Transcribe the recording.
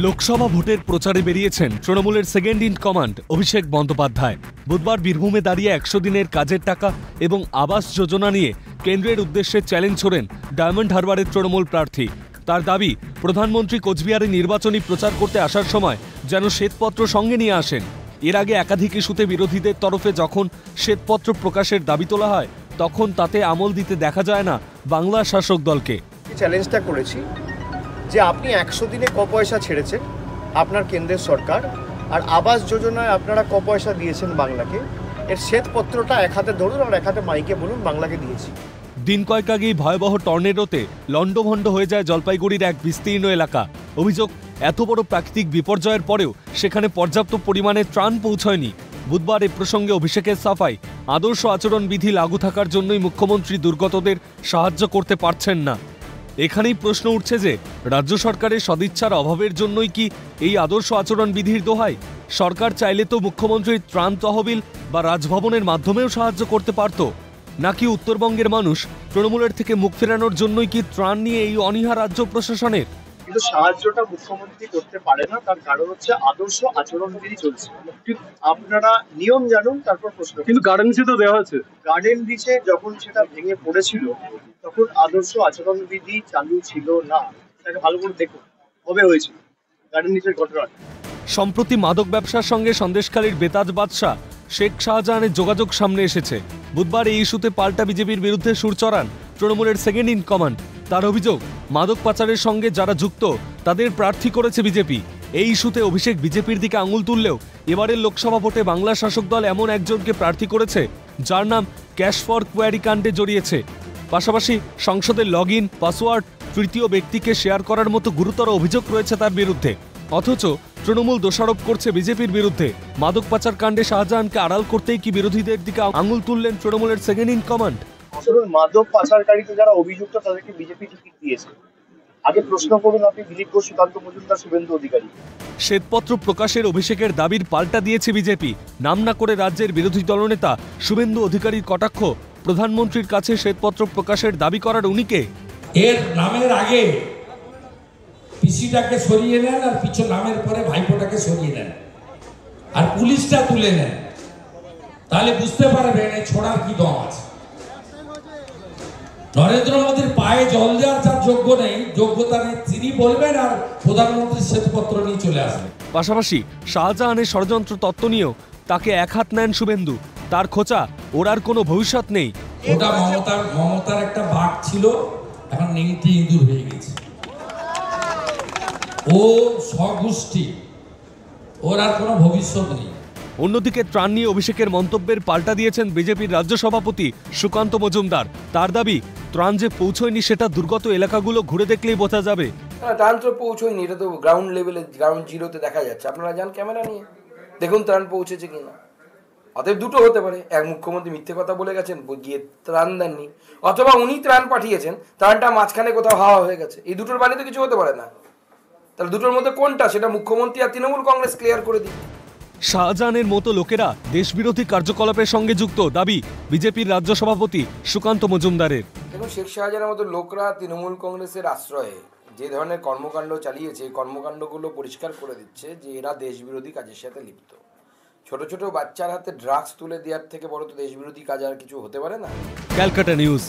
লোকসভা ভোটের প্রচারে বেরিয়েছেন তৃণমূলের second in command Abhishek Bandyopadhyay. বুধবার বীরভূমে দাঁড়িয়ে ১০০ দিনের কাজের টাকা এবং আবাস যোজনা নিয়ে কেন্দ্রের উদ্দেশ্যে চ্যালেঞ্জ ছোড়েন ডায়মন্ড হারবারের তৃণমূল প্রার্থী। তার দাবি, প্রধানমন্ত্রী কোচবিহারে নির্বাচনী প্রচার করতে আসার সময় যেন শ্বেতপত্র সঙ্গে নিয়ে আসেন। এর আগে একাধিক ইস্যুতে বিরোধীদের তরফে যখন শ্বেতপত্র প্রকাশের দাবি তোলা হয়, তখন তাতে আমল দিতে দেখা যায় না বাংলা শাসক দলকে। চ্যালেঞ্জটা করেছি যে আপনি ১০০ দিনে ক পয়সা ছেড়েছেন আপনার কেন্দ্রের সরকার, আর আবাস যোজনায় আপনারা ক পয়সা দিয়েছেন বাংলাকে, এর শ্বেতপত্রটা এক হাতে ধরুন আর এক হাতে মাইকে বলুন বাংলাকে দিয়েছি। দিন কয়েক আগেই ভয়াবহ টর্নেডোতে লণ্ডভণ্ড হয়ে যায় জলপাইগুড়ির এক বিস্তীর্ণ এলাকা। অভিযোগ, এত বড় প্রাকৃতিক বিপর্যয়ের পরেও সেখানে পর্যাপ্ত পরিমাণে ত্রাণ পৌঁছয়নি। বুধবার এ প্রসঙ্গে অভিষেকের সাফাই, আদর্শ আচরণবিধি লাগু থাকার জন্যই মুখ্যমন্ত্রী দুর্গতদের সাহায্য করতে পারছেন না। এখানেই প্রশ্ন উঠছে যে রাজ্য সরকারের সদিচ্ছার অভাবের জন্যই কি এই আদর্শ আচরণবিধির দোহাই? সরকার চাইলে তো মুখ্যমন্ত্রীর ত্রাণ তহবিল বা রাজভবনের মাধ্যমেও সাহায্য করতে পারত। নাকি উত্তরবঙ্গের মানুষ তৃণমূলের থেকে মুখ ফেরানোর জন্যই কি ত্রাণ নিয়ে এই অনীহা রাজ্য প্রশাসনের? কিন্তু সাহায্যটা মুখ্যমন্ত্রী করতে পারে না, তার কারণ হচ্ছে আদর্শ আচরণবিধি চলছে। আপনারা নিয়ম জানুন, তারপর প্রশ্ন। কিন্তু গার্ডেন রিচে তো দেওয়া হচ্ছে। গার্ডেন রিচে যখন সেটা ভেঙে পড়েছিল তখন আদর্শ আচরণবিধি চালু ছিল না। সেটাকে ভালো করে দেখুন কবে হয়েছিল গার্ডেন রিচের ঘটনা। সম্প্রতি মাদক ব্যবসার সঙ্গে সন্দেশখালীর বেতাজ বাদশাহ শেখ শাহজাহানের যোগাযোগ সামনে এসেছে। বুধবার এই ইস্যুতে পাল্টা বিজেপির বিরুদ্ধে সুর চড়ান তৃণমূলের সেকেন্ড ইন কমান্ড। তার অভিযোগ, মাদক পাচারের সঙ্গে যারা যুক্ত তাদের প্রার্থী করেছে বিজেপি। এই ইস্যুতে অভিষেক বিজেপির দিকে আঙুল তুললেও এবারের লোকসভা ভোটে বাংলা শাসক দল এমন একজনকে প্রার্থী করেছে যার নাম ক্যাশ ফর কোয়ারি কাণ্ডে জড়িয়েছে। পাশাপাশি সংসদের লগইন পাসওয়ার্ড তৃতীয় ব্যক্তিকে শেয়ার করার মতো গুরুতর অভিযোগ রয়েছে তার বিরুদ্ধে। অথচ তৃণমূল দোষারোপ করছে বিজেপির বিরুদ্ধে। মাদক পাচার কাণ্ডে শাহজাহানকে আড়াল করতেই কি বিরোধীদের দিকে আঙুল তুললেন তৃণমূলের সেকেন্ড ইন কমান্ড? মাদক পাচারকারীতে যারা অভিযুক্ত তাদেরকে বিজেপি টিকিট দিয়েছে। আগে প্রশ্ন করুন আপনি দিলীপ ঘোষ, সুকান্ত মজুমদার, শুভেন্দু অধিকারী। শ্বেতপত্র প্রকাশের অভিষেকের দাবির পাল্টা দিয়েছে বিজেপি। নাম না করে রাজ্যের বিরোধী দলনেতা শুভেন্দু অধিকারীর কটাক্ষ, প্রধানমন্ত্রীর কাছে শ্বেতপত্র প্রকাশের দাবি করার উনিকে। এর নামের আগে পিসিটাকে সরিয়ে নেন আর পিছু নামের পরে ভাইপোটাকে সরিয়ে নেন আর পুলিশটা তুলে নেন, তাহলে বুঝতে পারবেন এই ছোড়ার কি দম আছে। নরেন্দ্র মোদীর পায়ে জল দেওয়ার যার যোগ্য নেই, যোগ্যতা নেই, তিনি বলবেন আর প্রধানমন্ত্রীর শ্বেতপত্র নিয়ে চলে আসবেন। পাশাপাশি শাহজাহানের ষড়যন্ত্র তত্ত্ব নিয়েও তাকে এক হাত নেন শুভেন্দু। তার খোঁচা, ওর আর কোনো ভবিষ্যৎ নেই। ওটা মমতার একটা বাঘ ছিল, এখন নেংটি ইঁদুর হয়ে গেছে। ও স্বগোষ্ঠী, ওর আর কোনো ভবিষ্যৎ নেই। অন্যদিকে ত্রাণ নিয়ে অভিষেকের মন্তব্যের পাল্টা দিয়েছেন বিজেপির রাজ্য সভাপতি সুকান্ত মজুমদার। তার দাবি, ত্রাণ যে পৌঁছয়নি সেটা দুর্গত এলাকাগুলো ঘুরে দেখলেই বোঝা যাবে। ত্রাণ তো পৌঁছয়নি, এটা তো গ্রাউন্ড লেভেলে, গ্রাউন্ড জিরোতে দেখা যাচ্ছে। আপনারা যান ক্যামেরা নিয়ে দেখুন ত্রাণ পৌঁছেছে কিনা। অতএব দুটো হতে পারে, এক মুখ্যমন্ত্রী মিথ্যে কথা বলে গেছেন, গিয়ে ত্রাণ দেননি, অথবা উনি ত্রাণ পাঠিয়েছেন, ত্রাণটা মাঝখানে কোথাও হাওয়া হয়ে গেছে। এই দুটোর বাইরে তো কিছু হতে পারে না। তাহলে দুটোর মধ্যে কোনটা, সেটা মুখ্যমন্ত্রী আর তৃণমূল কংগ্রেস ক্লিয়ার করে দিই। শাহজাহানের মতো লোকেরা দেশবিরোধী কার্যকলাপের সঙ্গে যুক্ত, দাবি বিজেপির রাজ্য সভাপতি সুকান্ত মজুমদারের। দেখুন, শেখ শাহজাহানের মতো লোকরা তৃণমূল কংগ্রেসের আশ্রয়ে যে ধরনের কর্মকাণ্ড চালিয়েছে, এই কর্মকাণ্ডগুলো পরিষ্কার করে দিচ্ছে যে এরা দেশবিরোধী কাজের সাথে লিপ্ত। ছোট ছোট বাচ্চার হাতে ড্রাগস তুলে দেওয়ার থেকে বড় তো দেশবিরোধী কাজ আর কিছু হতে পারে না। ক্যালকাটা নিউজ।